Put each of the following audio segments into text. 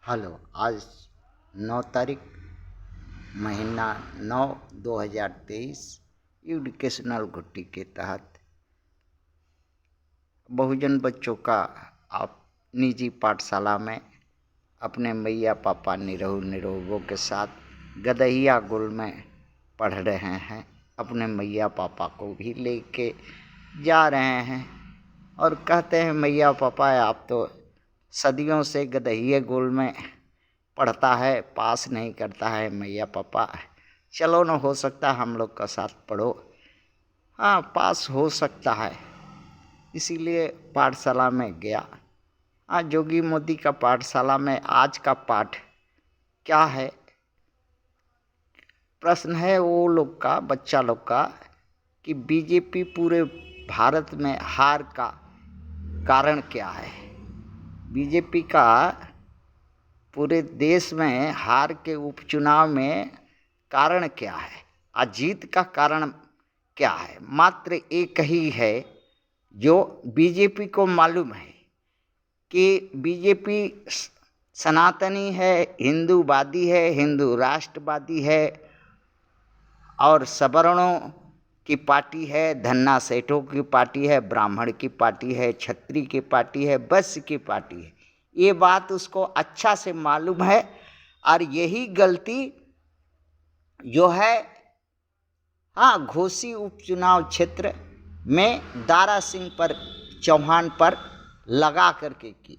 Hello. आज 9 तारीख महीना 9 2023 एजुकेशनल घुट्टी के तहत बहुजन बच्चों का आप निजी पाठशाला में अपने मैया पापा निरोगों के साथ गदहिया गुल में पढ़ रहे हैं। अपने मैया पापा को भी लेके जा रहे हैं और कहते हैं, मैया पापा आप तो सदियों से गदहिया गुल में पढ़ता है, पास नहीं करता है। मैया पापा चलो न, हो सकता है हम लोग का साथ पढ़ो, हाँ पास हो सकता है। इसीलिए पाठशाला में गया। आज जोगी मोदी का पाठशाला में आज का पाठ क्या है? प्रश्न है वो लोग का, बच्चा लोग का, कि बीजेपी पूरे भारत में हार का कारण क्या है। बीजेपी का पूरे देश में हार के उपचुनाव में कारण क्या है, अजीत का कारण क्या है? मात्र एक ही है जो बीजेपी को मालूम है कि बीजेपी सनातनी है, हिंदूवादी है, हिंदू राष्ट्रवादी है और सवर्णों की पार्टी है, धन्ना सेठों की पार्टी है, ब्राह्मण की पार्टी है, क्षत्रिय की पार्टी है, वैश्य की पार्टी है। ये बात उसको अच्छा से मालूम है और यही गलती जो है घोसी उपचुनाव क्षेत्र में दारा सिंह पर, चौहान पर लगा करके की।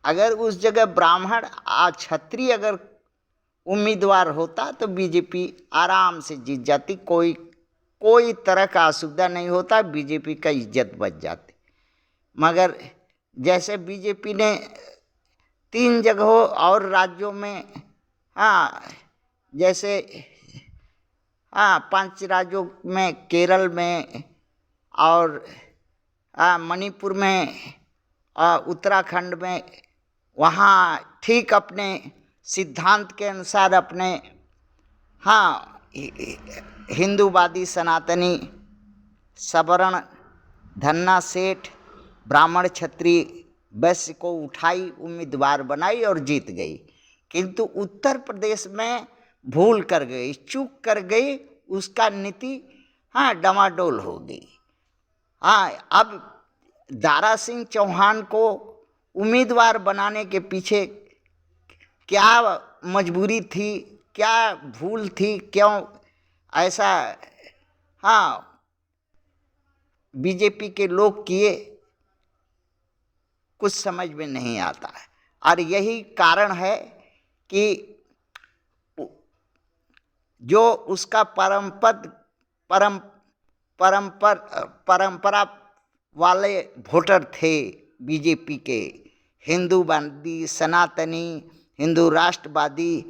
अगर उस जगह ब्राह्मण क्षत्रिय अगर उम्मीदवार होता तो बीजेपी आराम से जीत जाती, कोई तरह का असुविधा नहीं होता, बीजेपी का इज्जत बच जाती। मगर जैसे बीजेपी ने 3 जगहों और राज्यों में जैसे 5 राज्यों में, केरल में और मणिपुर में, उत्तराखंड में, वहाँ ठीक अपने सिद्धांत के अनुसार अपने हिंदूवादी, सनातनी, सवर्ण, धन्ना सेठ, ब्राह्मण, क्षत्रिय, वैश्य को उठाई, उम्मीदवार बनाई और जीत गई। किंतु उत्तर प्रदेश में भूल कर गई, चूक कर गई, उसका नीति डमाडोल हो गई। अब दारा सिंह चौहान को उम्मीदवार बनाने के पीछे क्या मजबूरी थी, क्या भूल थी, क्यों ऐसा बीजेपी के लोग किए, कुछ समझ में नहीं आता है। और यही कारण है कि जो उसका परंपरा वाले वोटर थे बीजेपी के, हिंदूवादी, सनातनी, हिंदू राष्ट्रवादी,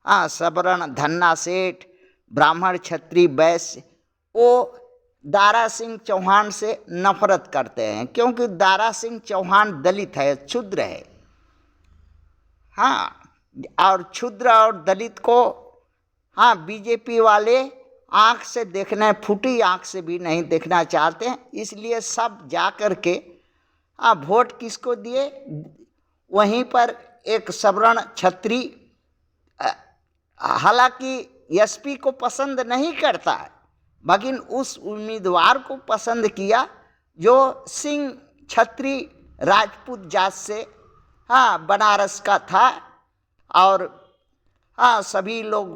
सवर्ण, धन्ना सेठ, ब्राह्मण, क्षत्रिय, वैश्य, वो दारा सिंह चौहान से नफरत करते हैं, क्योंकि दारा सिंह चौहान दलित है, क्षुद्र है। और क्षुद्र और दलित को बीजेपी वाले आँख से देखना, फूटी आँख से भी नहीं देखना चाहते हैं। इसलिए सब जा कर के वोट किसको दिए? वहीं पर एक सवर्ण क्षत्रिय, हालांकि एसपी को पसंद नहीं करता है, लेकिन उस उम्मीदवार को पसंद किया जो सिंह, क्षत्रिय, राजपूत जात से बनारस का था। और सभी लोग,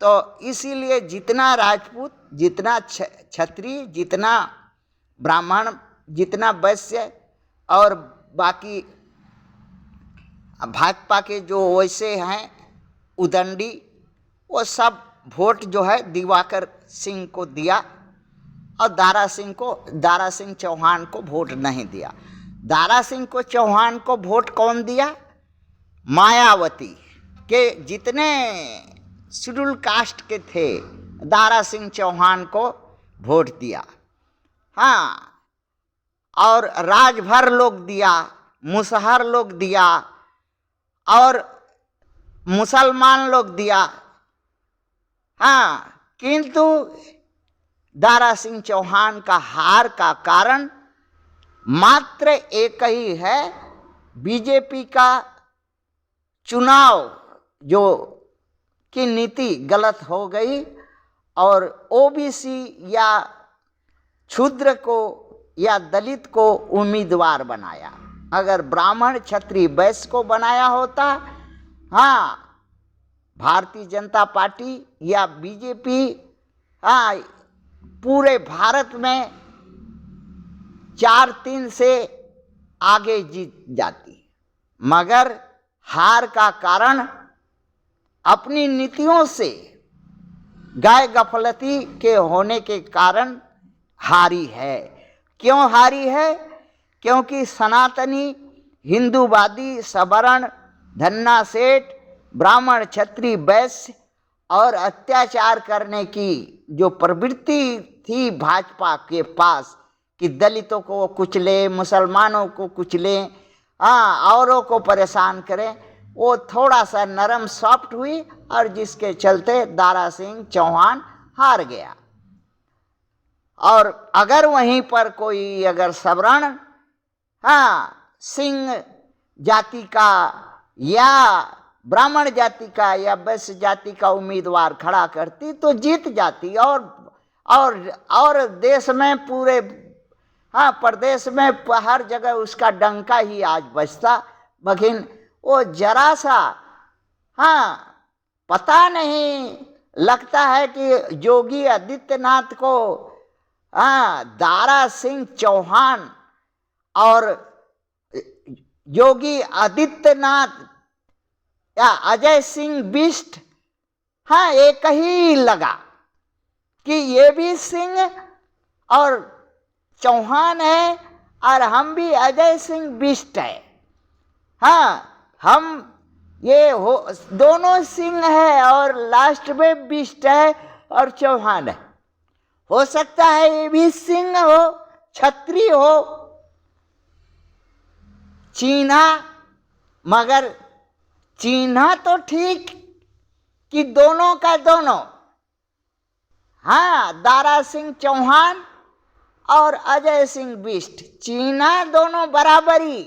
तो इसीलिए जितना राजपूत, जितना क्षत्रिय, जितना ब्राह्मण, जितना वैश्य और बाकी भाजपा के जो वैसे हैं उदंडी, वो सब वोट जो है दिवाकर सिंह को दिया और दारा सिंह चौहान को वोट नहीं दिया। दारा सिंह को चौहान को वोट कौन दिया? मायावती के जितने शेड्यूल कास्ट के थे, दारा सिंह चौहान को वोट दिया। और राजभर लोग दिया, मुसहर लोग दिया और मुसलमान लोग दिया। किंतु दारा सिंह चौहान का हार का कारण मात्र एक ही है बीजेपी का चुनाव जो की नीति गलत हो गई और ओबीसी या क्षुद्र को या दलित को उम्मीदवार बनाया। अगर ब्राह्मण क्षत्रिय वैश्य को बनाया होता, हाँ, भारतीय जनता पार्टी या बीजेपी हाँ पूरे भारत में 4-3 से आगे जीत जाती। मगर हार का कारण अपनी नीतियों से गाय गफलती के होने के कारण हारी है। क्यों हारी है? क्योंकि सनातनी हिंदूवादी सवर्ण धन्ना सेठ ब्राह्मण क्षत्रिय वैश्य और अत्याचार करने की जो प्रवृत्ति थी भाजपा के पास कि दलितों को कुचले, मुसलमानों को कुचले, औरों को परेशान करें, वो थोड़ा सा नरम सॉफ्ट हुई और जिसके चलते दारा सिंह चौहान हार गया। और अगर वहीं पर कोई अगर सवर्ण सिंह जाति का या ब्राह्मण जाति का या वैश्य जाति का उम्मीदवार खड़ा करती तो जीत जाती और देश में पूरे प्रदेश में हर जगह उसका डंका ही आज बजता। लेकिन वो जरा सा पता नहीं लगता है कि योगी आदित्यनाथ को दारा सिंह चौहान और योगी आदित्यनाथ या अजय सिंह बिष्ट एक ही लगा कि ये भी सिंह और चौहान है और हम भी अजय सिंह बिष्ट है। हम ये दोनों सिंह है और लास्ट में बिष्ट है और चौहान है। हो सकता है ये भी सिंह हो, क्षत्रिय हो, चीन्हा, मगर चीन्हा तो ठीक कि दोनों का दोनों, दारा सिंह चौहान और अजय सिंह बिष्ट, चीन्हा दोनों बराबरी,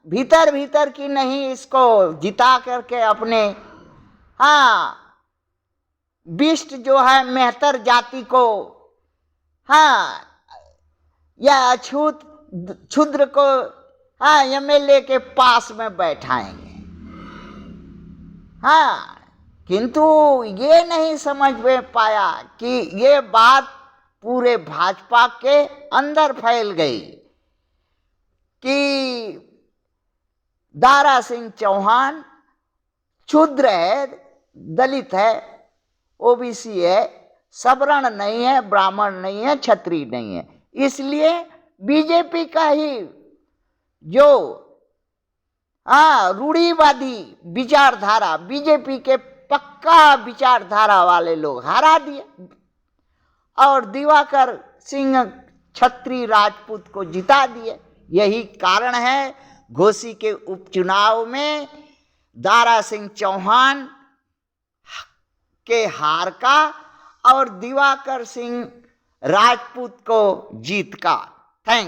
भीतर भीतर की नहीं, इसको जिता करके अपने बिष्ट जो है मेहतर जाति को या अछूत क्षुद्र को एमएलए के पास में बैठाएंगे। किंतु ये नहीं समझ में पाया कि ये बात पूरे भाजपा के अंदर फैल गई कि दारा सिंह चौहान क्षुद्र है, दलित है, ओबीसी है, सवर्ण नहीं है, ब्राह्मण नहीं है, क्षत्रिय नहीं है। इसलिए बीजेपी का ही जो रूढ़िवादी विचारधारा, बीजेपी के पक्का विचारधारा वाले लोग हरा दिए और दिवाकर सिंह क्षत्रिय राजपूत को जिता दिए। यही कारण है घोसी के उपचुनाव में दारा सिंह चौहान के हार का और दिवाकर सिंह राजपूत को जीत का।